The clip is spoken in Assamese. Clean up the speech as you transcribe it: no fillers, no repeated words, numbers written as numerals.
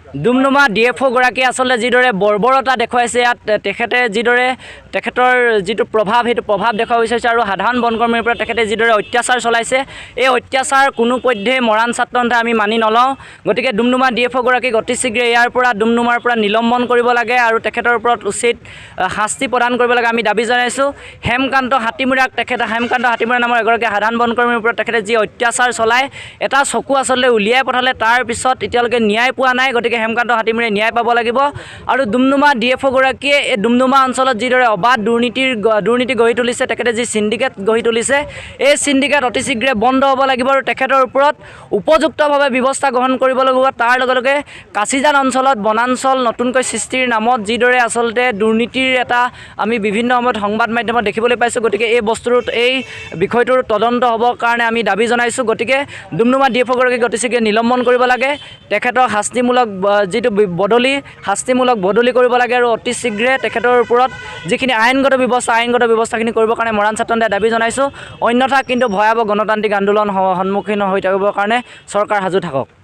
ডুমডুমা DFO গৰাকী আসলে যিদৰে বৰ্বৰতা দেখুৱাইছে ইয়াত তেখেতে যিদৰে তেখেতৰ যিটো প্ৰভাৱ সেইটো প্ৰভাৱ দেখুৱাব বিচাৰিছে আৰু সাধাৰণ বনকৰ্মীৰ ওপৰত তেখেতে যিদৰে অত্যাচাৰ চলাইছে এই অত্যাচাৰ কোনোপধ্যেই মৰাণ ছাত্ৰসন্থাই আমি মানি নলওঁ গতিকে ডুমডুমা DFO গৰাকীক অতি শীঘ্ৰে ইয়াৰ পৰা ডুমডুমাৰ পৰা নিলম্বন কৰিব লাগে আৰু তেখেতৰ ওপৰত উচিত শাস্তি প্ৰদান কৰিব লাগে আমি দাবী জনাইছোঁ হেমকান্ত হাতীমুৰাক হেমকান্ত হাতীমুৰা নামৰ এগৰাকী সাধাৰণ বনকৰ্মীৰ ওপৰত তেখেতে যি অত্যাচাৰ চলায় এটা চকু আচলতে উলিয়াই পঠালে তাৰ পিছত এতিয়ালৈকে ন্যায় পোৱা নাই গতিকে হেমকান্ত হাতীমুৰে ন্যায় পাব লাগিব আৰু ডুমডুমা DFO গৰাকীয়ে এই ডুমডুমা অঞ্চলত যিদৰে অবাধ দুৰ্নীতি গঢ়ি তুলিছে তেখেতে যি সিন্ডিকেট গঢ়ি তুলিছে এই সিন্ডিকেট অতি শীঘ্ৰে বন্ধ হ'ব লাগিব আৰু তেখেতৰ ওপৰত উপযুক্তভাৱে ব্যৱস্থা গ্ৰহণ কৰিব লাগিব তাৰ লগে লগে কাছিজান অঞ্চলত বনাঞ্চল নতুনকৈ সৃষ্টিৰ নামত যিদৰে আচলতে দুৰ্নীতিৰ এটা আমি বিভিন্ন সময়ত সংবাদ মাধ্যমত দেখিবলৈ পাইছোঁ গতিকে এই বিষয়টোৰ তদন্ত হ'বৰ কাৰণে আমি দাবী জনাইছোঁ গতিকে ডুমডুমা DFO গৰাকীক অতি শীঘ্ৰে নিলম্বন কৰিব লাগে তেখেতৰ শাস্তিমূলক যিটো শাস্তিমূলক বদলি কৰিব লাগে আৰু অতি শীঘ্ৰে তেখেতৰ ওপৰত যিখিনি আইনগত ব্যৱস্থাখিনি কৰিবৰ কাৰণে মৰাণ ছাত্ৰসন্থাই দাবী জনাইছোঁ অন্যথা কিন্তু ভয়াৱহ গণতান্ত্ৰিক আন্দোলন সন্মুখীন হৈ থাকিবৰ কাৰণে চৰকাৰ সাজু থাকক।